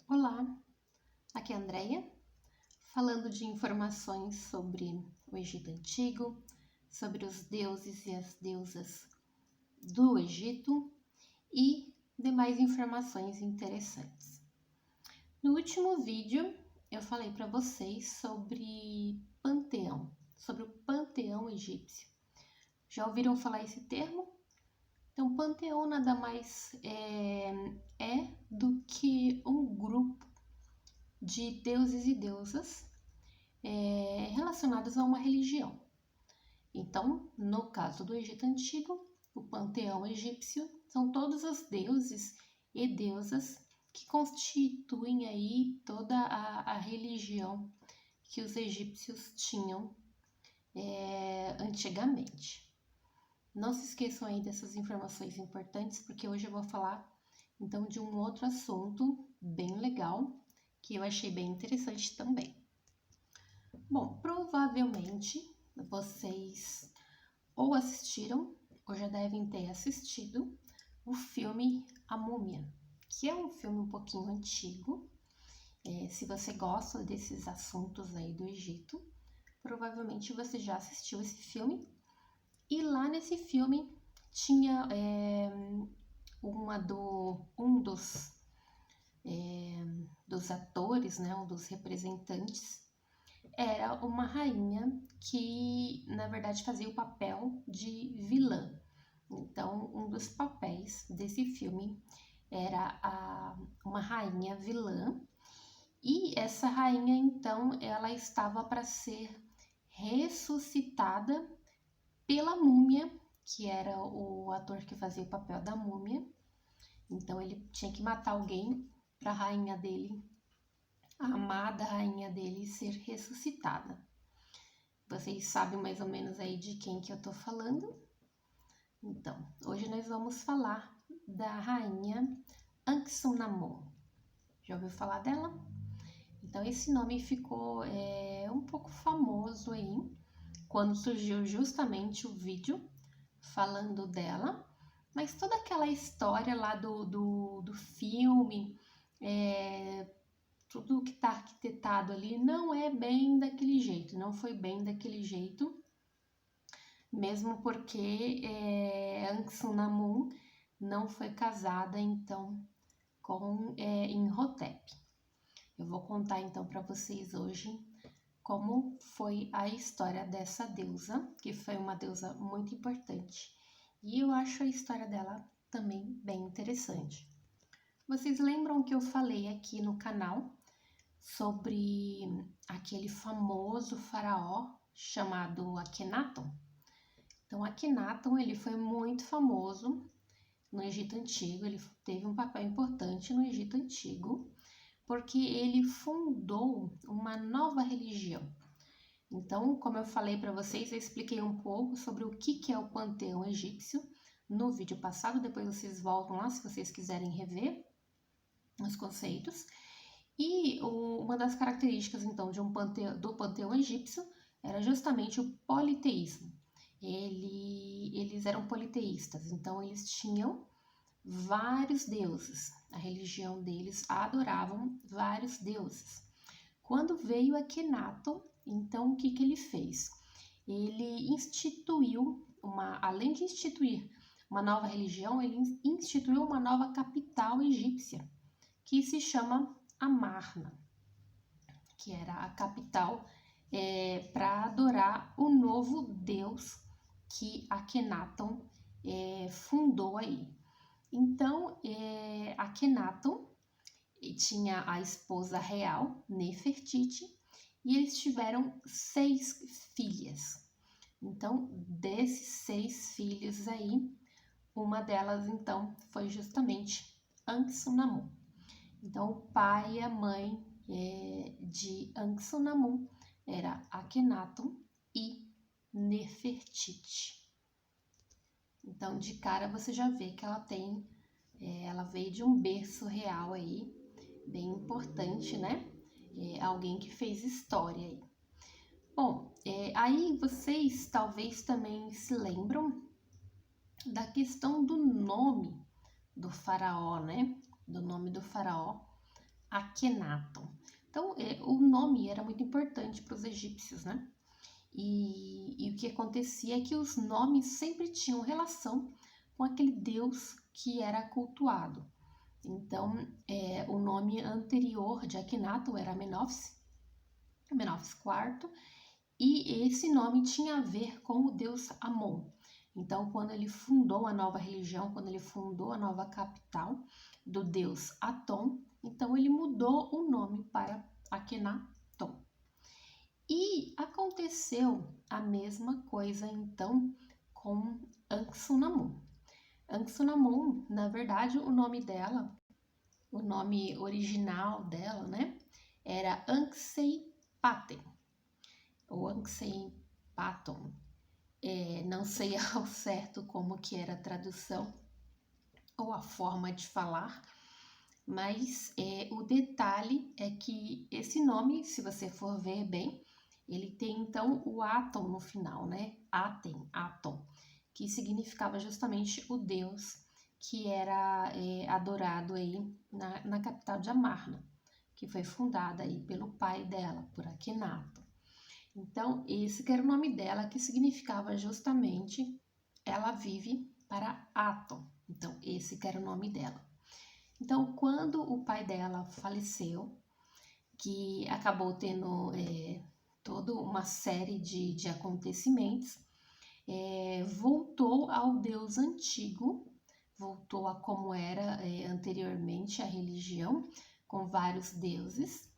Olá, aqui é a Andreia, falando de informações sobre o Egito Antigo, sobre os deuses e as deusas do Egito e demais informações interessantes. No último vídeo, eu falei para vocês sobre panteão, sobre o panteão egípcio. Já ouviram falar esse termo? Então, panteão nada mais é do que um grupo de deuses e deusas relacionados a uma religião. Então, no caso do Egito Antigo, o panteão egípcio são todos os deuses e deusas que constituem aí toda a religião que os egípcios tinham antigamente. Não se esqueçam aí dessas informações importantes, porque hoje eu vou falar então de um outro assunto bem legal, que eu achei bem interessante também. Bom, provavelmente vocês ou assistiram ou já devem ter assistido o filme A Múmia, que é um filme um pouquinho antigo. Se você gosta desses assuntos aí do Egito, provavelmente você já assistiu esse filme. E lá nesse filme tinha um dos atores, né, um dos representantes, era uma rainha que, na verdade, fazia o papel de vilã. Então, um dos papéis desse filme era uma rainha vilã. E essa rainha, então, ela estava para ser ressuscitada pela múmia, que era o ator que fazia o papel da múmia. Então, ele tinha que matar alguém para a rainha dele, a amada rainha dele, ser ressuscitada. Vocês sabem mais ou menos aí de quem que eu tô falando? Então, hoje nós vamos falar da rainha Anck-Su-Namun. Já ouviu falar dela? Então, esse nome ficou um pouco famoso aí, quando surgiu justamente o vídeo falando dela, mas toda aquela história lá do filme, tudo que está arquitetado ali não é bem daquele jeito, não foi bem daquele jeito, mesmo porque Anck-Su-Namun não foi casada então com Imhotep. Eu vou contar então para vocês hoje como foi a história dessa deusa, que foi uma deusa muito importante. E eu acho a história dela também bem interessante. Vocês lembram que eu falei aqui no canal sobre aquele famoso faraó chamado Akhenaton? Então, Akhenaton, ele foi muito famoso no Egito Antigo, ele teve um papel importante no Egito Antigo, porque ele fundou uma nova religião. Então, como eu falei para vocês, eu expliquei um pouco sobre o que é o panteão egípcio no vídeo passado, depois vocês voltam lá se vocês quiserem rever os conceitos. E uma das características, então, do panteão egípcio era justamente o politeísmo. Eles eram politeístas, então eles tinham vários deuses. A religião deles adoravam vários deuses. Quando veio Akhenaton, então o que ele fez? Ele instituiu, além de instituir uma nova religião, ele instituiu uma nova capital egípcia, que se chama Amarna, que era a capital para adorar o novo deus que Akhenaton fundou aí. Então, Akhenaton tinha a esposa real, Nefertiti, e eles tiveram 6 filhas. Então, desses 6 filhos aí, uma delas, então, foi justamente Anck-Su-Namun. Então, o pai e a mãe de Anck-Su-Namun era Akhenaton e Nefertiti. Então, de cara, você já vê que ela veio de um berço real aí, bem importante, né? Alguém que fez história aí. Bom, aí vocês talvez também se lembram da questão do nome do faraó, né? Do nome do faraó. Akhenaton. Então, o nome era muito importante para os egípcios, né? E o que acontecia é que os nomes sempre tinham relação com aquele deus que era cultuado. Então, o nome anterior de Akhenaton era Menófis IV, e esse nome tinha a ver com o deus Amon. Então, quando ele fundou a nova religião, quando ele fundou a nova capital do deus Aton, então ele mudou o nome para Akhenaton. E aconteceu a mesma coisa, então, com Anck-Su-Namun. Anck-Su-Namun, na verdade, o nome dela, o nome original dela, né, era Anck-Sei-Paten, ou Anck-Sei-Paton. Não sei ao certo como que era a tradução ou a forma de falar, mas o detalhe é que esse nome, se você for ver bem, ele tem então o Aton no final, né? Aton, que significava justamente o deus que era adorado aí na capital de Amarna, que foi fundada aí pelo pai dela, por Akhenaton. Então, esse que era o nome dela, que significava justamente ela vive para Aton. Então, esse que era o nome dela. Então, quando o pai dela faleceu, que acabou tendo toda uma série de acontecimentos, voltou ao Deus antigo, voltou a como era anteriormente a religião, com vários deuses,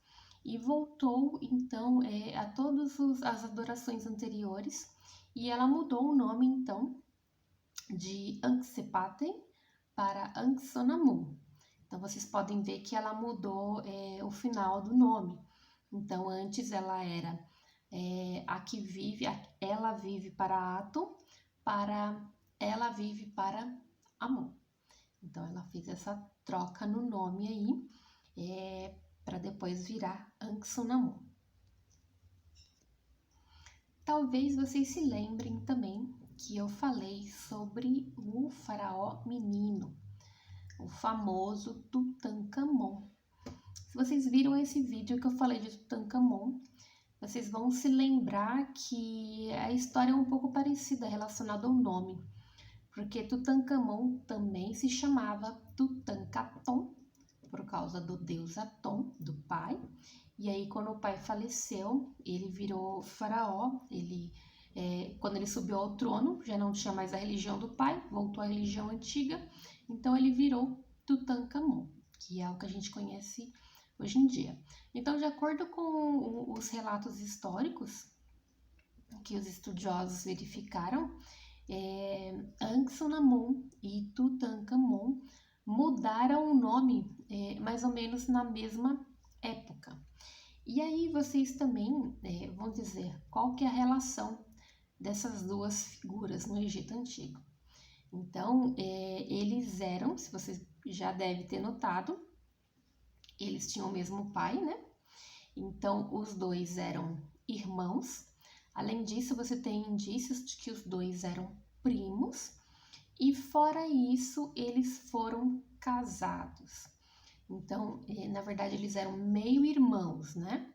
e voltou então a todas as adorações anteriores, e ela mudou o nome então de Anck-Se-Paten para Anck-Su-Namun. Então vocês podem ver que ela mudou o final do nome. Então antes ela era a que vive, ela vive para Aton, para ela vive para Amon. Então ela fez essa troca no nome aí, para depois virar Anck-Su-Namun. Talvez vocês se lembrem também que eu falei sobre o faraó menino, o famoso Tutankhamon. Se vocês viram esse vídeo que eu falei de Tutankhamon, vocês vão se lembrar que a história é um pouco parecida relacionada ao nome, porque Tutankhamon também se chamava Tutankhaton, por causa do deus Aton, do pai. E aí, quando o pai faleceu, ele virou faraó. Quando ele subiu ao trono, já não tinha mais a religião do pai, voltou à religião antiga. Então, ele virou Tutankhamon, que é o que a gente conhece hoje em dia. Então, de acordo com os relatos históricos que os estudiosos verificaram, Anck-Su-Namun e Tutankhamon mudaram o nome mais ou menos na mesma época. E aí vocês também vão dizer qual que é a relação dessas duas figuras no Egito Antigo. Então, eles eram, se você já deve ter notado, eles tinham o mesmo pai, né? Então, os dois eram irmãos. Além disso, você tem indícios de que os dois eram primos. E fora isso, eles foram casados. Então, na verdade, eles eram meio-irmãos, né?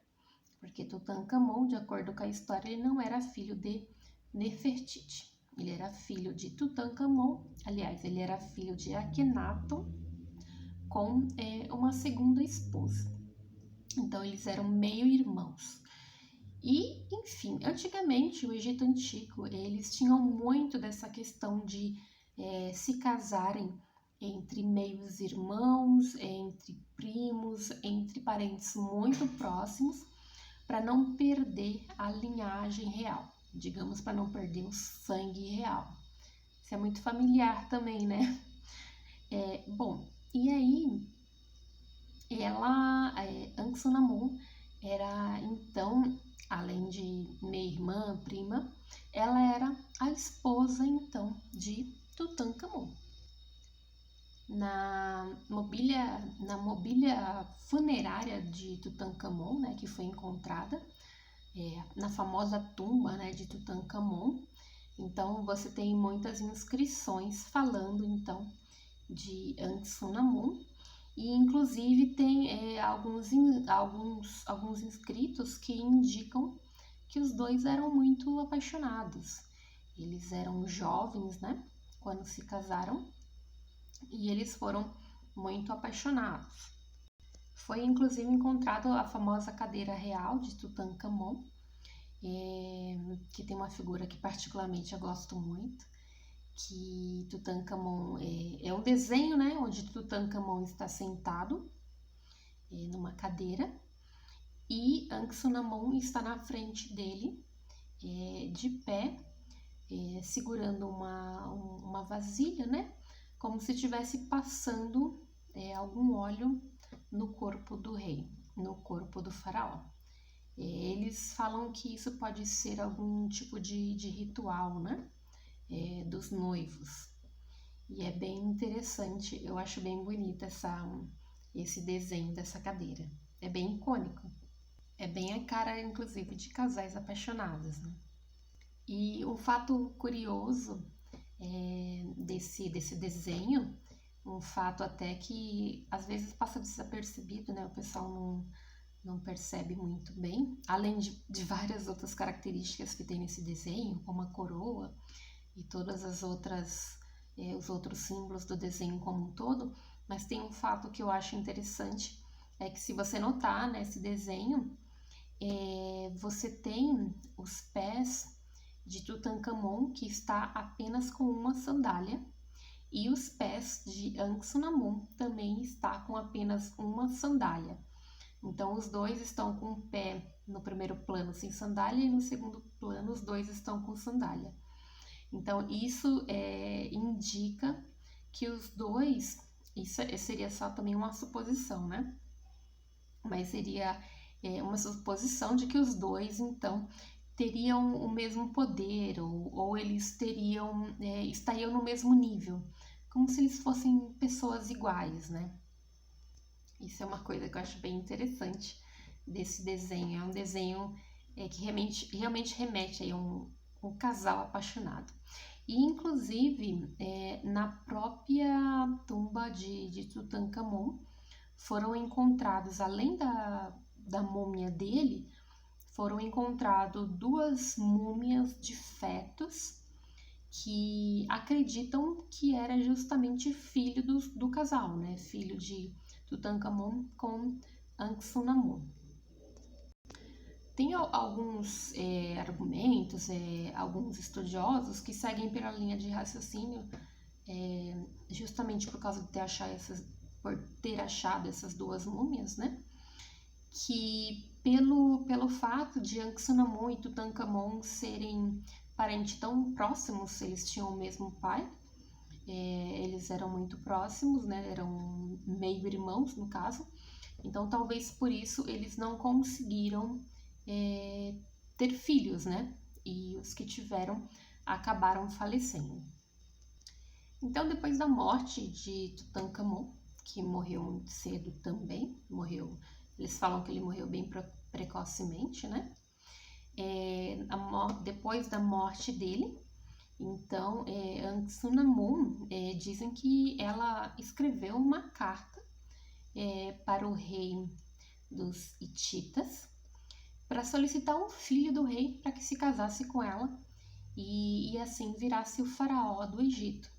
Porque Tutankhamon, de acordo com a história, ele não era filho de Nefertiti. Ele era filho de Tutankhamon, aliás, ele era filho de Akhenaton com uma segunda esposa. Então, eles eram meio-irmãos. E, enfim, antigamente, o Egito Antigo, eles tinham muito dessa questão de se casarem entre meios irmãos, entre primos, entre parentes muito próximos, para não perder a linhagem real, digamos, para não perder o sangue real. Isso é muito familiar também, né? Bom, e aí, Anck-Su-Namun era, então, além de meia-irmã, prima, ela era a esposa, então, de Tutankhamon. Na mobília funerária de Tutankhamon, né, que foi encontrada na famosa tumba, né, de Tutankhamon, então você tem muitas inscrições falando então de Anck-Su-Namun, E inclusive tem alguns inscritos que indicam que os dois eram muito apaixonados. Eles eram jovens, né, quando se casaram, e eles foram muito apaixonados. Foi inclusive encontrado a famosa cadeira real de Tutankhamon, que tem uma figura que particularmente eu gosto muito, que Tutankhamon é um desenho, né, onde Tutankhamon está sentado numa cadeira e Anck-Su-Namun está na frente dele, de pé, segurando uma vasilha, né, como se estivesse passando algum óleo no corpo do rei, no corpo do faraó. Eles falam que isso pode ser algum tipo de ritual, né, dos noivos. E é bem interessante, eu acho bem bonita esse desenho dessa cadeira. É bem icônico. É bem a cara, inclusive, de casais apaixonados, né? E um fato curioso desse desenho, um fato até que às vezes passa desapercebido, né? O pessoal não percebe muito bem, além de várias outras características que tem nesse desenho, como a coroa e todas as outras, os outros símbolos do desenho como um todo, mas tem um fato que eu acho interessante, é que se você notar nesse desenho, você tem os pés de Tutankhamon, que está apenas com uma sandália, e os pés de Anck-Su-Namun também está com apenas uma sandália. Então, os dois estão com o pé no primeiro plano sem sandália e no segundo plano os dois estão com sandália. Então, isso indica que os dois, isso seria só também uma suposição, né? Mas seria uma suposição de que os dois, então, teriam o mesmo poder ou eles estariam no mesmo nível, como se eles fossem pessoas iguais, né? Isso é uma coisa que eu acho bem interessante desse desenho. É um desenho que realmente remete a um casal apaixonado. E, inclusive, na própria tumba de Tutankhamon, foram encontrados, além da múmia dele, foram encontradas 2 múmias de fetos que acreditam que era justamente filho do casal, né? Filho de Tutankhamon com Anck-Su-Namun. Tem alguns argumentos, alguns estudiosos que seguem pela linha de raciocínio, justamente por causa de por ter achado essas 2 múmias, né? Que pelo fato de Anck-Su-Namun e Tutankhamon serem parentes tão próximos, eles tinham o mesmo pai, eles eram muito próximos, né? Eram meio irmãos, no caso. Então, talvez por isso eles não conseguiram ter filhos, né? E os que tiveram acabaram falecendo. Então, depois da morte de Tutankhamon, que morreu muito cedo também, eles falam que ele morreu bem precocemente, né? Depois da morte dele, então, Anck-Su-Namun, dizem que ela escreveu uma carta para o rei dos Hititas para solicitar um filho do rei para que se casasse com ela e assim virasse o faraó do Egito.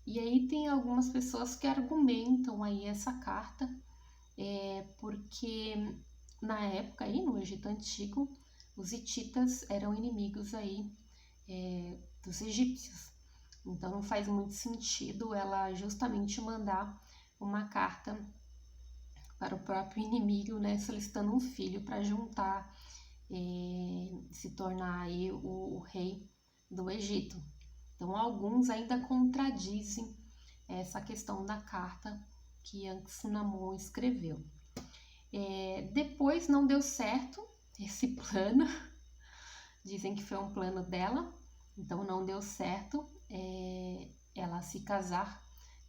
E aí tem algumas pessoas que argumentam aí essa carta, porque na época aí, no Egito Antigo, os hititas eram inimigos aí dos egípcios. Então não faz muito sentido ela justamente mandar uma carta para o próprio inimigo, né, solicitando um filho para juntar, se tornar aí o rei do Egito. Então alguns ainda contradizem essa questão da carta que Anck-Su-Namun escreveu. Depois não deu certo esse plano, dizem que foi um plano dela, então não deu certo ela se casar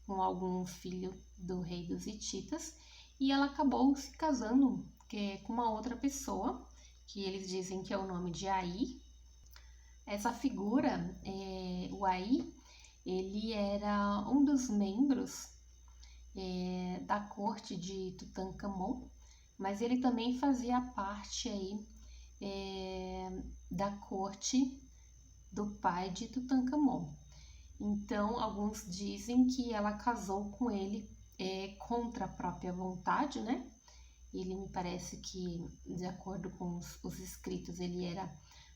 com algum filho do rei dos Hititas, e ela acabou se casando com uma outra pessoa, que eles dizem que é o nome de Ai. Essa figura, o Ai, ele era um dos membros da corte de Tutankhamon, mas ele também fazia parte aí da corte do pai de Tutankhamon. Então, alguns dizem que ela casou com ele contra a própria vontade, né? Ele me parece que, de acordo com os escritos, ele era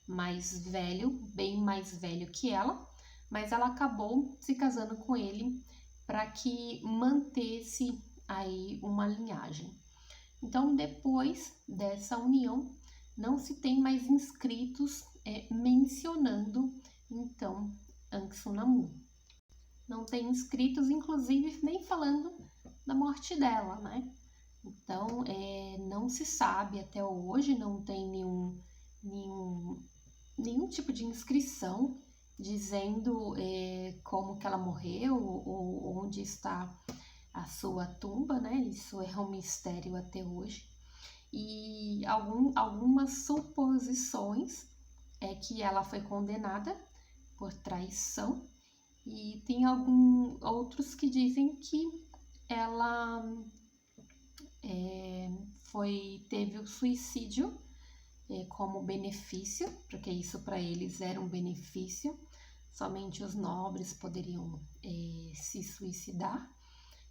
mais velho, bem mais velho que ela, mas ela acabou se casando com ele para que mantesse aí uma linhagem. Então, depois dessa união, não se tem mais inscritos mencionando, então, Anck-su-namun. Não tem inscritos, inclusive, nem falando da morte dela, né? Então, não se sabe até hoje, não tem nenhum tipo de inscrição dizendo como que ela morreu ou onde está a sua tumba, né? Isso é um mistério até hoje. E algumas suposições é que ela foi condenada por traição e tem outros que dizem que ela teve o suicídio como benefício, porque isso para eles era um benefício, somente os nobres poderiam se suicidar.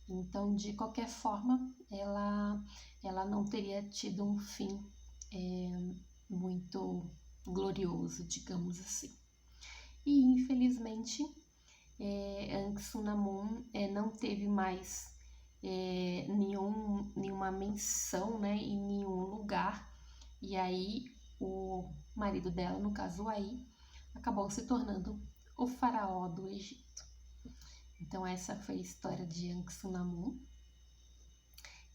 Então, de qualquer forma, ela não teria tido um fim muito glorioso, digamos assim. E, infelizmente, Anck-su-namun não teve mais nenhuma menção, né, em nenhum lugar. E aí, o marido dela, no caso Ai, acabou se tornando o faraó do Egito. Então, essa foi a história de Anck-su-namun,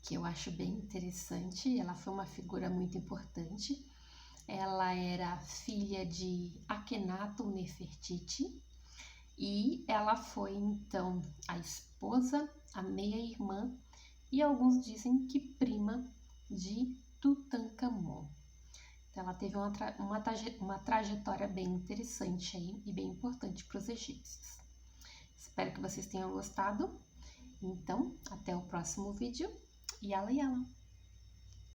que eu acho bem interessante. Ela foi uma figura muito importante. Ela era filha de Akhenaton Nefertiti e ela foi, então, a esposa, a meia-irmã e alguns dizem que prima de Tutankhamon. Então, ela teve uma trajetória bem interessante aí e bem importante para os egípcios. Espero que vocês tenham gostado. Então, até o próximo vídeo. Yala, yala!